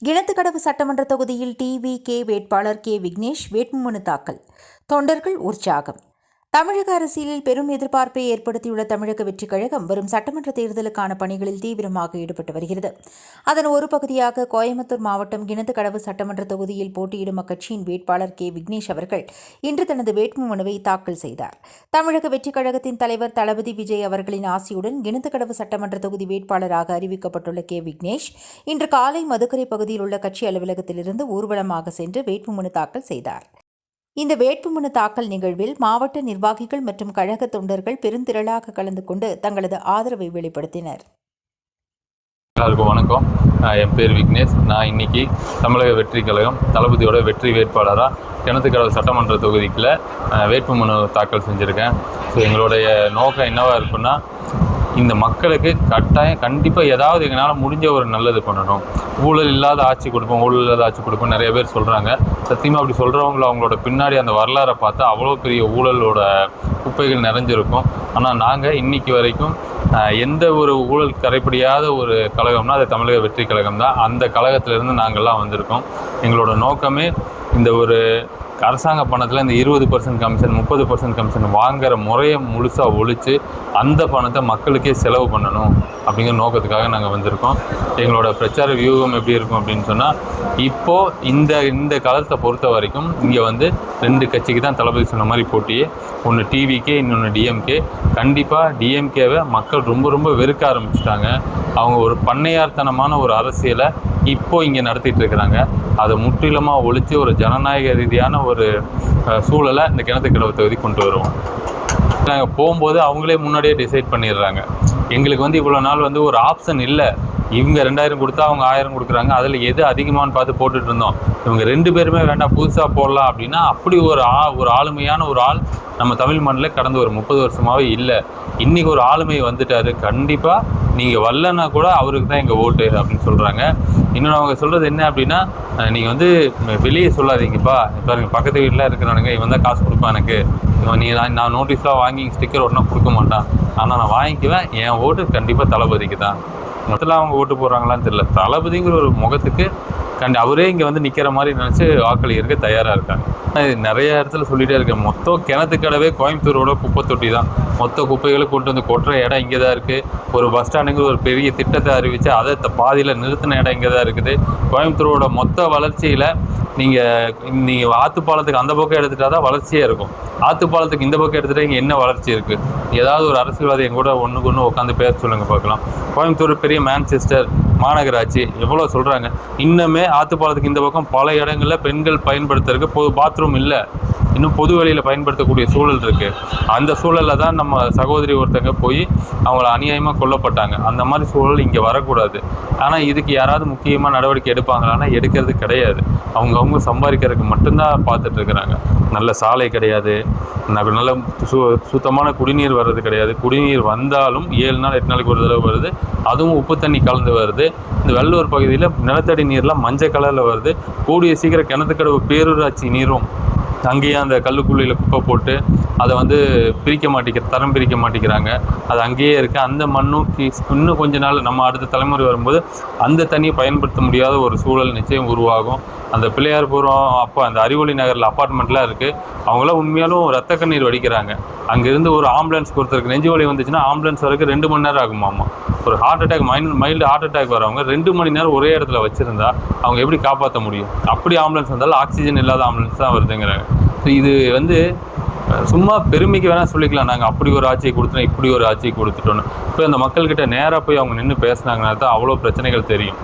கிணத்துக்கடவு சட்டமன்ற தொகுதியில் டிவிகே வேட்பாளர் கே விக்னேஷ் வேட்புமனு தாக்கல். தொண்டர்கள் உற்சாகம். தமிழக அரசியலில் பெரும் எதிர்பார்ப்பை ஏற்படுத்தியுள்ள தமிழக வெற்றிக் கழகம் வரும் சட்டமன்ற தேர்தலுக்கான பணிகளில் தீவிரமாக ஈடுபட்டு வருகிறது. அதன் ஒரு பகுதியாக கோயம்புத்தூர் மாவட்டம் கிணத்துக்கடவு சட்டமன்ற தொகுதியில் போட்டியிடும் அக்கட்சியின் வேட்பாளர் கே விக்னேஷ் அவர்கள் இன்று தனது வேட்புமனுவை தாக்கல் செய்தார். தமிழக வெற்றிக் கழகத்தின் தலைவர் தளபதி விஜய் அவர்களின் ஆசியுடன் கிணத்துக்கடவு சட்டமன்ற தொகுதி வேட்பாளராக அறிவிக்கப்பட்டுள்ள கே விக்னேஷ் இன்று காலை மதுக்கரை பகுதியில் உள்ள கட்சி அலுவலகத்திலிருந்து ஊர்வலமாக சென்று வேட்புமனு தாக்கல் செய்தார். இந்த வேட்புமனு தாக்கல் நிகழ்வில் மாவட்ட நிர்வாகிகள் மற்றும் கழக தொண்டர்கள் பெருந்திரளாக கலந்து கொண்டு தங்களது ஆதரவை வெளிப்படுத்தினர். எல்லாருக்கும் வணக்கம். என் பேர் விக்னேஷ். நான் இன்னைக்கு தமிழக வெற்றி கழகம் தளபதியோட வெற்றி வேட்பாளராக கிணத்துக்கடவு சட்டமன்ற தொகுதிக்குள்ள வேட்புமனு தாக்கல் செஞ்சுருக்கேன். ஸோ எங்களுடைய நோக்கம் என்னவாக இருக்குன்னா, இந்த மக்களுக்கு கண்டிப்பாக ஏதாவது எங்களால் முடிஞ்ச ஒரு நல்லது பண்ணணும். ஊழல் இல்லாத ஆட்சி கொடுப்போம், ஊழல் இல்லாத ஆட்சி கொடுப்போம் நிறைய பேர் சொல்கிறாங்க. சத்தியமாக அப்படி சொல்கிறவங்கள அவங்களோட பின்னாடி அந்த வரலாறை பார்த்தா அவ்வளோ பெரிய ஊழலோட குப்பைகள் நிறைஞ்சிருக்கும். ஆனால் நாங்கள் இன்னைக்கு வரைக்கும் எந்த ஒரு ஊழல் கரைப்படியாத ஒரு கழகம்னா அது தமிழக வெற்றி கழகம் தான். அந்த கழகத்திலேருந்து நாங்கள்லாம் வந்திருக்கோம். எங்களோட நோக்கமே இந்த ஒரு அரசாங்க பணத்தில் இந்த 20% கமிஷன் 30% கமிஷன் வாங்குகிற முறையை முழுசாக ஒழித்து அந்த பணத்தை மக்களுக்கே செலவு பண்ணணும் அப்படிங்கிற நோக்கத்துக்காக நாங்கள் வந்திருக்கோம். எங்களோட பிரச்சார வியூகம் எப்படி இருக்கும் அப்படின்னு சொன்னால், இப்போது இந்த காலத்தை பொறுத்த வரைக்கும் இங்கே வந்து 2 கட்சிக்கு தான் தளபதி சொன்ன மாதிரி போட்டியே. ஒன்று டிவிகே, இன்னொன்று டிஎம்கே. கண்டிப்பாக டிஎம்கேவை மக்கள் ரொம்ப வெறுக்க ஆரம்பிச்சிட்டாங்க. அவங்க ஒரு பண்ணையார்த்தனமான ஒரு அரசியலை இப்போது இங்கே நடத்திட்டு இருக்கிறாங்க. அதை முற்றிலுமாக ஒழித்து ஒரு ஜனநாயக ரீதியான ஒரு சூழலை இந்த கிணத்துக்கடவு தொகுதி கொண்டு வருவோம். நாங்கள் போகும்போது அவங்களே முன்னாடியே டிசைட் பண்ணிடுறாங்க. எங்களுக்கு வந்து இவ்வளோ நாள் வந்து ஒரு ஆப்ஷன் இல்லை. இவங்க 2000 கொடுத்தா அவங்க 1000 கொடுக்குறாங்க. அதில் எது அதிகமானு பார்த்து போட்டுட்டு இருந்தோம். இவங்க 2 பேருமே வேண்டாம், புதுசாக போடலாம் அப்படின்னா அப்படி ஒரு ஆளுமையான ஒரு ஆள் நம்ம தமிழ் மண்ணில் கடந்த ஒரு 30 வருஷமாகவே இல்லை. இன்றைக்கி ஒரு ஆளுமை வந்துட்டார். கண்டிப்பாக நீங்கள் வரலன்னா கூட அவருக்கு தான் எங்கள் ஓட்டு அப்படின்னு சொல்கிறாங்க. இன்னொன்று அவங்க சொல்கிறது என்ன அப்படின்னா, நீங்கள் வந்து வெளியே சொல்லாதீங்கப்பா, பாருங்க பக்கத்து வீட்டில் இருக்கிறானுங்க, இவன் தான் காசு கொடுப்பான் எனக்கு, நான் நோட்டீஸ்லாம் வாங்கி ஸ்டிக்கர் ஒட்டினா கொடுக்க மாட்டான், ஆனால் நான் வாங்கிக்குவேன், என் ஓட்டு கண்டிப்பாக தளபதிக்கு தான். மொத்தத்தில் அவங்க ஓட்டு போடுறாங்களான்னு தெரியல. தளபதிங்கிற ஒரு முகத்துக்கு அவரே இங்கே வந்து நிற்கிற மாதிரி நினச்சி வாக்களி இருக்க தயாராக இருக்காங்க. நிறைய இடத்துல சொல்லிகிட்டே இருக்கேன். மொத்தம் கிணத்துக்கடவே கோயம்புத்தூரோட குப்பை தொட்டி தான். மொத்த குப்பைகளை கொண்டு வந்து கொட்டுற இடம் இங்கே தான் இருக்குது. ஒரு பஸ் ஸ்டாண்டுங்கிற ஒரு பெரிய திட்டத்தை அறிவித்து அதை பாதியில் நிறுத்தின இடம் இங்கே தான் இருக்குது. கோயம்புத்தூரோட மொத்த வளர்ச்சியில் நீங்கள் ஆத்துப்பாலத்துக்கு அந்த பக்கம் எடுத்துகிட்டா தான் வளர்ச்சியாக இருக்கும். ஆத்துப்பாலத்துக்கு இந்த பக்கம் எடுத்துகிட்டா இங்கே என்ன வளர்ச்சி இருக்குது? ஏதாவது ஒரு அரசியல்வாதி என் கூட ஒன்றுக்கு ஒன்று உட்காந்து பேச சொல்லுங்கள் பார்க்கலாம். கோயம்புத்தூர் பெரிய மான்செஸ்டர் மாநகராட்சி எவ்வளோ சொல்கிறாங்க. இன்னுமே ஆத்துப்பாலத்துக்கு இந்த பக்கம் பல இடங்களில் பெண்கள் பயன்படுத்துறதுக்கு பாத்ரூம் இல்லை. இன்னும் பொது வழியில் பயன்படுத்தக்கூடிய சூழல் இருக்குது. அந்த சூழலில் தான் நம்ம சகோதரி ஒருத்தங்க போய் அவங்கள அநியாயமாக கொல்லப்பட்டாங்க. அந்த மாதிரி சூழல் இங்கே வரக்கூடாது. ஆனால் இதுக்கு யாராவது முக்கியமாக நடவடிக்கை எடுப்பாங்களான்னா எடுக்கிறது கிடையாது. அவங்க சம்பாதிக்கிறதுக்கு மட்டும்தான் பார்த்துட்ருக்குறாங்க. நல்ல சாலை கிடையாது, நல்ல சுத்தமான குடிநீர் வர்றது கிடையாது. குடிநீர் வந்தாலும் 7 நாள் 8 நாளைக்கு ஒரு தடவை வருது. அதுவும் உப்பு தண்ணி கலந்து வருது. இந்த வெள்ளூர் பகுதியில் நிலத்தடி நீர்லாம் மஞ்சள் கலரில் வருது. கூடிய சீக்கிரம் கிணத்துக்கடவு பேரூராட்சி நீரும் அங்கேயே அந்த கல்லுக்குள்ளியில் குப்பை போட்டு அதை வந்து தரம் பிரிக்க மாட்டேங்கிறாங்க. அது அங்கேயே இருக்குது. அந்த மண்ணும் இன்னும் கொஞ்ச நாள் நம்ம அடுத்த தலைமுறை வரும்போது அந்த தண்ணியை பயன்படுத்த முடியாத ஒரு சூழல் நிச்சயம் உருவாகும். அந்த பிள்ளையார்புரம் அந்த அறிவொளி நகரில் அப்பார்ட்மெண்ட்லாம் இருக்குது. அவங்களாம் உண்மையாலும் ரத்த கண்ணீர் வடிக்கிறாங்க. அங்கேருந்து ஒரு ஆம்புலன்ஸ் ஒருத்தருக்கு நெஞ்சு வலி வந்துச்சுன்னா ஆம்புலன்ஸ் வரைக்கும் 2 மணி நேரம் ஆகுமாமா. ஒரு heart attack mild heart attack வரவங்க 2 மணி நேரம் ஒரே இடத்துல வச்சுருந்தா அவங்க எப்படி காப்பாற்ற முடியும்? அப்படி ஆம்புலன்ஸ் வந்தாலும் ஆக்சிஜன் இல்லாத ஆம்புலன்ஸ் தான் வருதுங்கிறாங்க. ஸோ இது வந்து சும்மா பெருமைக்கு வேணால் சொல்லிக்கலாம், நாங்கள் அப்படி ஒரு ஆட்சியை கொடுத்துட்டோம், இப்படி ஒரு ஆட்சியை கொடுத்துட்டோன்னு. இப்போ அந்த மக்கள்கிட்ட நேராக போய் அவங்க நின்று பேசுனாங்கன்னா தான் அவ்வளோ பிரச்சனைகள் தெரியும்.